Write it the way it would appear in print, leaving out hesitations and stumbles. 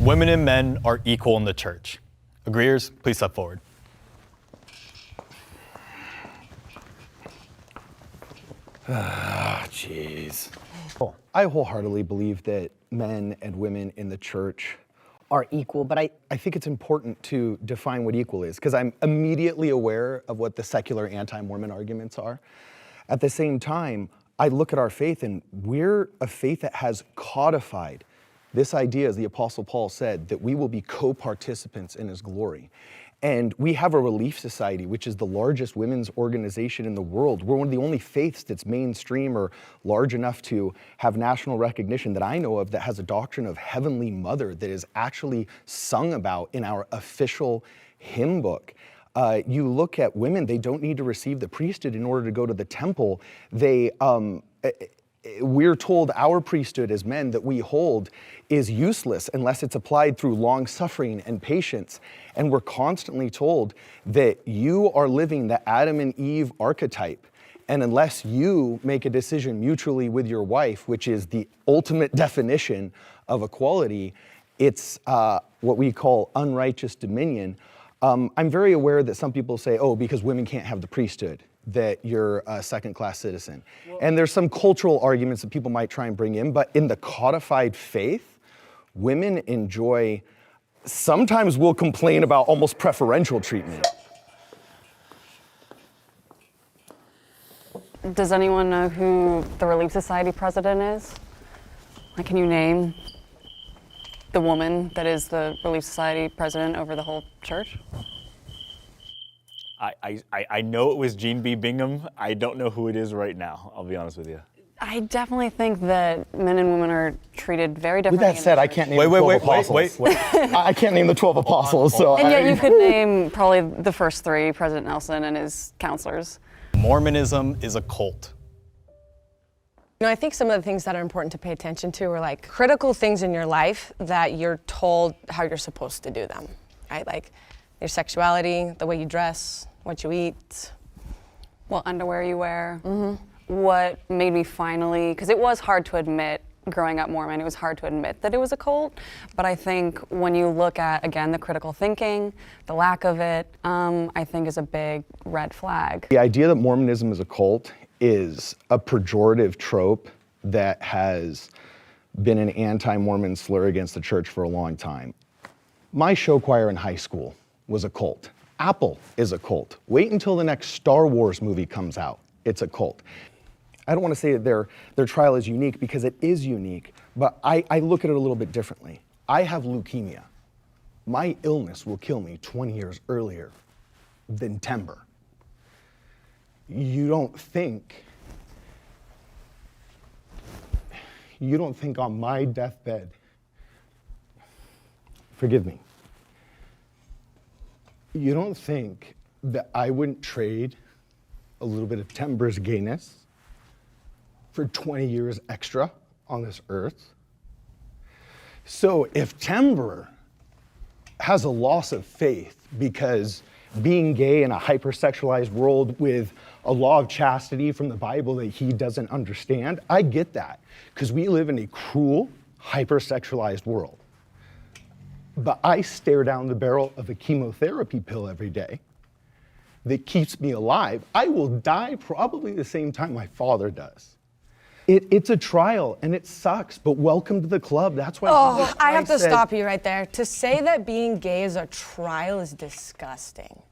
Women and men are equal in the church. Agreeers, please step forward. Jeez. I wholeheartedly believe that men and women in the church are equal, but I think it's important to define what equal is, because I'm immediately aware of what the secular anti-Mormon arguments are. At the same time, I look at our faith, and we're a faith that has codified this idea, as the Apostle Paul said, that we will be co-participants in his glory. And we have a Relief Society, which is the largest women's organization in the world. We're one of the only faiths that's mainstream or large enough to have national recognition that I know of that has a doctrine of Heavenly Mother that is actually sung about in our official hymn book. You look at women, they don't need to receive the priesthood in order to go to the temple. We're told our priesthood as men that we hold is useless unless it's applied through long suffering and patience. And we're constantly told that you are living the Adam and Eve archetype. And unless you make a decision mutually with your wife, which is the ultimate definition of equality, it's what we call unrighteous dominion. I'm very aware that some people say, oh, because women can't have the priesthood, that you're a second-class citizen. And there's some cultural arguments that people might try and bring in, but in the codified faith, women enjoy, sometimes will complain about almost preferential treatment. Does anyone know who the Relief Society president is? Like, can you name the woman that is the Relief Society president over the whole church? I know it was Jean B. Bingham. I don't know who it is right now, I'll be honest with you. I definitely think that men and women are treated very differently. With that said, I can't name the 12 apostles. Wait. I can't name the 12 apostles. So and yet you could name probably the first three, President Nelson and his counselors. Mormonism is a cult. You know, I think some of the things that are important to pay attention to are like critical things in your life that you're told how you're supposed to do them, right? Like your sexuality, the way you dress, what you eat. What underwear you wear. What made me finally, because it was hard to admit growing up Mormon, it was hard to admit that it was a cult, but I think when you look at, again, the critical thinking, the lack of it, I think is a big red flag. The idea that Mormonism is a cult is a pejorative trope that has been an anti-Mormon slur against the church for a long time. My show choir in high school was a cult. Apple is a cult. Wait until the next Star Wars movie comes out. It's a cult. I don't want to say that their trial is unique, because it is unique, but I look at it a little bit differently. I have leukemia. My illness will kill me 20 years earlier than timber. You don't think on my deathbed, forgive me, you don't think that I wouldn't trade a little bit of timber's gayness for 20 years extra on this earth? So if timber has a loss of faith because being gay in a hypersexualized world with a law of chastity from the Bible that he doesn't understand, I get that, because we live in a cruel, hypersexualized world. But I stare down the barrel of a chemotherapy pill every day that keeps me alive. I will die probably the same time my father does. It's a trial and it sucks, but welcome to the club. That's why I have to stop you right there. To say that being gay is a trial is disgusting.